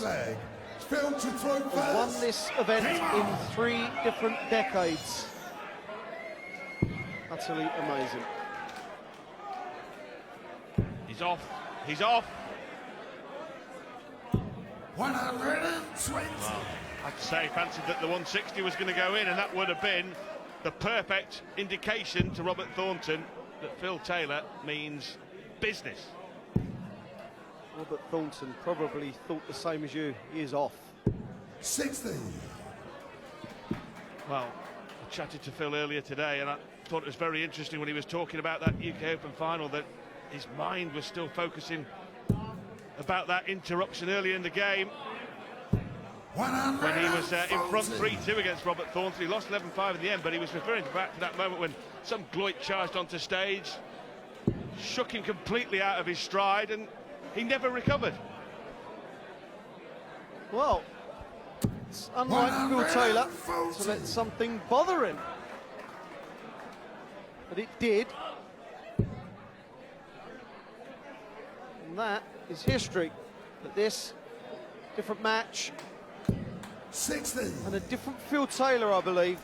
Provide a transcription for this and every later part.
leg. Phil to throw first. Has won this event in 3 different decades. Utterly amazing. He's off. He's off. 120. Well, I'd say fancied that the 160 was going to go in, and that would have been the perfect indication to Robert Thornton that Phil Taylor means business. Robert Thornton probably thought the same as you. He is off. 60. Well, I chatted to Phil earlier today, and I thought it was very interesting when he was talking about that UK Open final that his mind was still focusing about that interruption early in the game when he was in front 3-2 against Robert Thornton. He lost 11-5 in the end, but he was referring back to that moment when some Gloit charged onto stage, shook him completely out of his stride, and he never recovered. Well, it's unlike Phil Taylor to let something bother him. But it did. And that is history. But this different match 60. and a different Phil Taylor, I believe.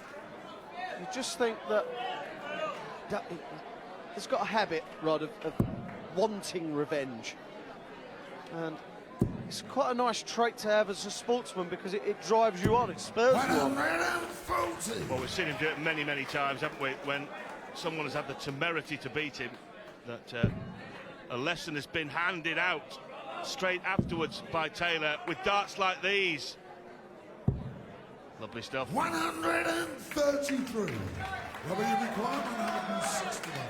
You just think that he's got a habit, Rod, of wanting revenge. And it's quite a nice trait to have as a sportsman because it drives you on, it spurs you on. 140. Well, we've seen him do it many, many times, haven't we? When someone has had the temerity to beat him, that a lesson has been handed out straight afterwards by Taylor with darts like these. Lovely stuff. 133. Robert, you require 161.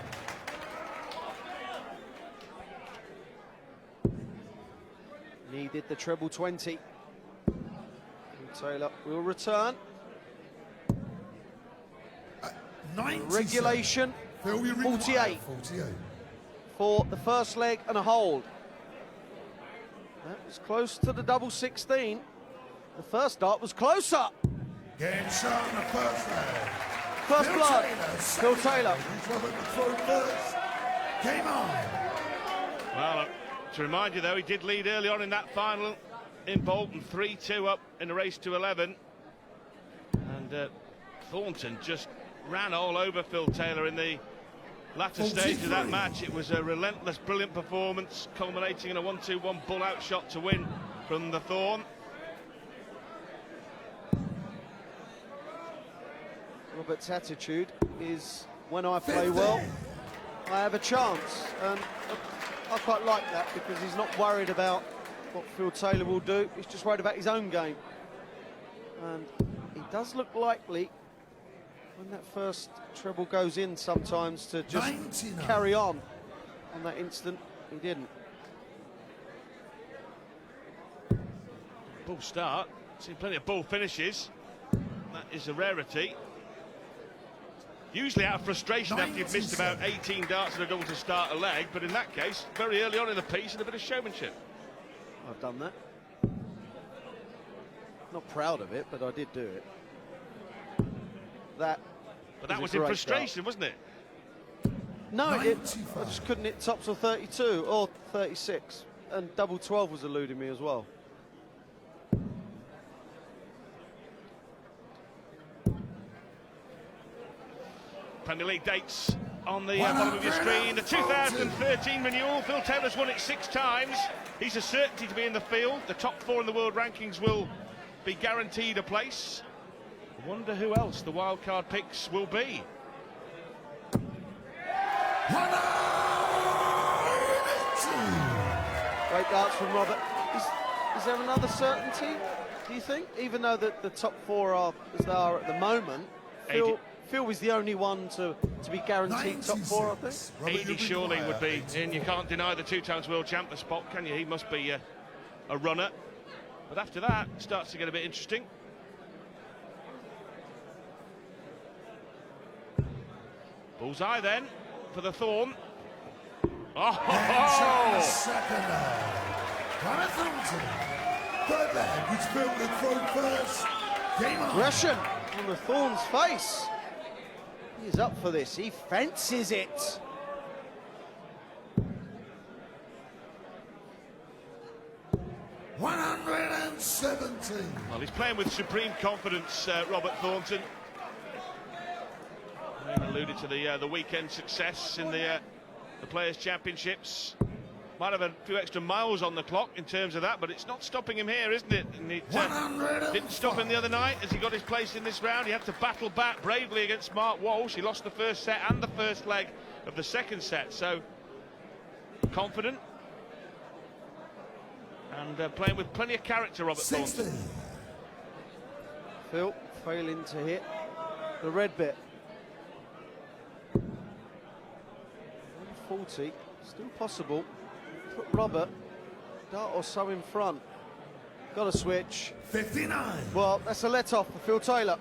Needed the treble 20. And Taylor will return. 90. Regulation, Phil, you 48 48. for the first leg and a hold. That was close to the double 16. The first dart was closer. Game shot in the first leg. First Phil blood, Taylor, Phil Taylor. Robert to throw first. Game on. Well, to remind you, though, he did lead early on in that final in Bolton, 3-2 up in a race to 11. And Thornton just ran all over Phil Taylor in the latter stage of that match. It was a relentless, brilliant performance, culminating in a 1-2-1 bull-out shot to win from the Thorn. Robert's attitude is, when I play well, I have a chance. And I quite like that because he's not worried about what Phil Taylor will do. He's just worried about his own game. And he does look likely, when that first treble goes in sometimes, to just 99. carry on that instant. He didn't. Bull start, seen plenty of bull finishes. That is a rarity. Usually out of frustration after you've missed about 18 darts in a double to start a leg, but in that case, very early on in the piece and a bit of showmanship. I've done that. Not proud of it, but I did do it. But that was in frustration, wasn't it? No, I just couldn't hit tops of 32 or 36, and double 12 was eluding me as well. Premier League dates on the bottom of your screen. The 2013 renewal, Phil Taylor's won it 6 times. He's a certainty to be in the field. The top 4 in the world rankings will be guaranteed a place. I wonder who else the wildcard picks will be. Great darts from Robert. Is there another certainty, do you think? Even though the top 4 are as they are at the moment, Phil was the only one to be guaranteed top 4, I think. Aidy surely would be in. You can't deny the 2 times world champ the spot, can you? He must be a runner. But after that, it starts to get a bit interesting. Bullseye then for the Thorn. Oh! Second leg. Robert Thornton. Third leg, which Phil would throw first. Game on. Aggression on the Thorn's face. He's up for this. He fancies it. 100. 117. Well, he's playing with supreme confidence, Robert Thornton. He alluded to the weekend success in the Players' Championships. Might have a few extra miles on the clock in terms of that, but it's not stopping him here, isn't it? And it didn't stop him the other night as he got his place in this round. He had to battle back bravely against Mark Walsh. He lost the first set and the first leg of the second set, so confident and playing with plenty of character, Robert 16. Thornton. Phil failing to hit the red bit. 140, still possible. Put Robert dart or so in front. Got to switch. 59. Well, that's a let-off for Phil Taylor.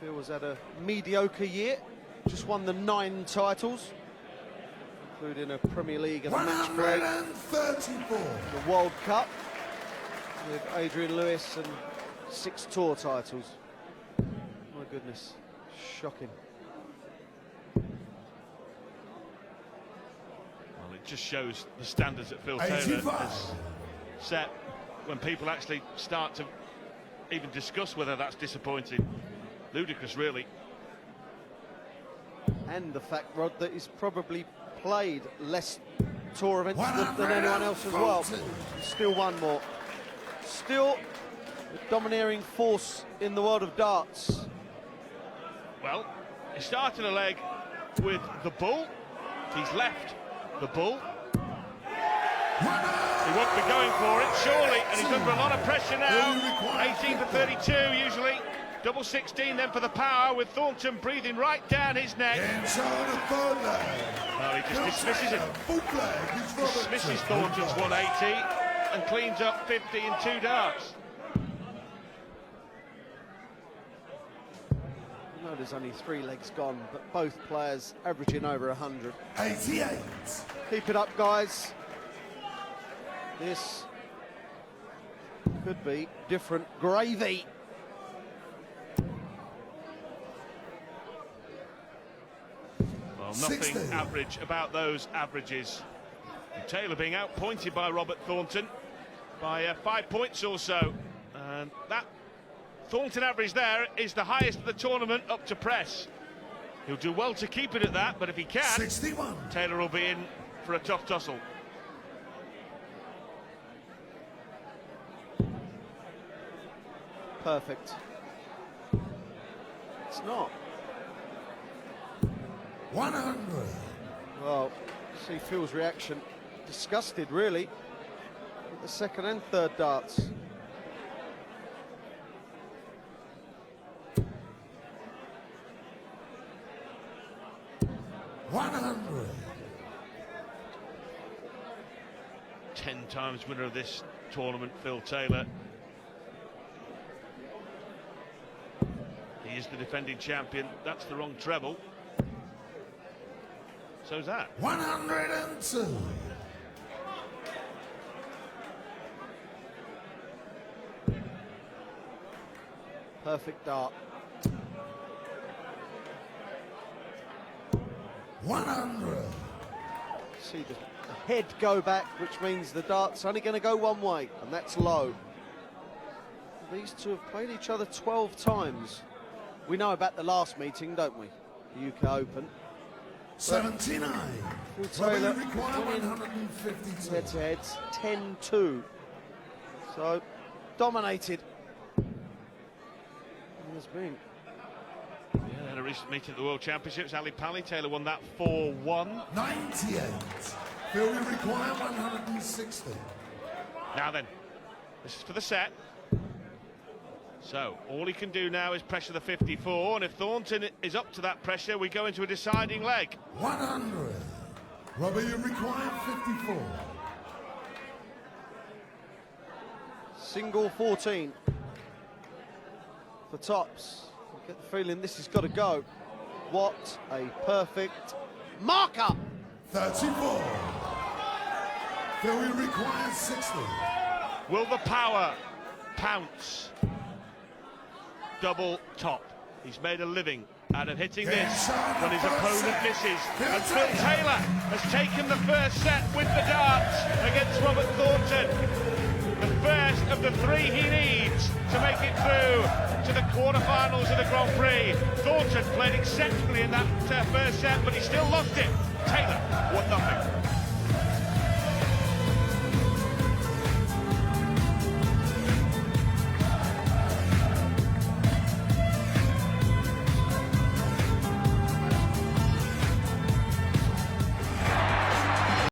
Phil has had a mediocre year. Just won the 9 titles, including a Premier League and a match play. 134. The World Cup with Adrian Lewis and 6 tour titles. My goodness, shocking. Well, it just shows the standards that Phil Taylor 85. has set when people actually start to even discuss whether that's disappointing. Ludicrous, really. And the fact, Rod, that he's probably played less tour events than anyone else as well. He's still won more. Still the domineering force in the world of darts. Well, he started a leg with the bull. He's left the bull. He won't be going for it, surely, and he's under a lot of pressure now. 18 for 32, usually. Double 16 then for the power, with Thornton breathing right down his neck. Inside the third leg. Well, he just dismisses it. Dismisses Thornton's 180 and cleans up 50 in 2 darts. I know there's only 3 legs gone, but both players averaging over 100. 88. Keep it up, guys. This could be different gravy. Well, nothing 60. average about those averages. And Taylor being outpointed by Robert Thornton by 5 points or so. And that Thornton average there is the highest of the tournament up to press. He'll do well to keep it at that, but if he can, 61. Taylor will be in for a tough tussle. Perfect. It's not. 100. Well, see Phil's reaction. Disgusted, really, at the second and third darts. $100. 10 times winner of this tournament, Phil Taylor. He is the defending champion. That's the wrong treble. So's that. 102. Perfect dart. 100. See the head go back, which means the dart's only going to go one way, and that's low. These two have played each other 12 times. We know about the last meeting, don't we? The UK Open. 79. Taylor require 152. head-to-heads, 10-2. So, dominated. He has been. Yeah, in a recent meeting at the World Championships, Ali Pally, Taylor won that 4-1. 98. Phil will require 160. Now then, this is for the set. So, all he can do now is pressure the 54, and if Thornton is up to that pressure, we go into a deciding leg. 100. Robert, you require 54. Single 14 for tops. I get the feeling this has got to go. What a perfect marker! 34. Phil will require 60. Will the power pounce? Double top. He's made a living out of hitting this when his opponent misses. And Phil Taylor has taken the first set with the dart. of the 3 he needs to make it through to the quarterfinals of the Grand Prix. Thornton played exceptionally in that first set, but he still lost it. Taylor, 1-0.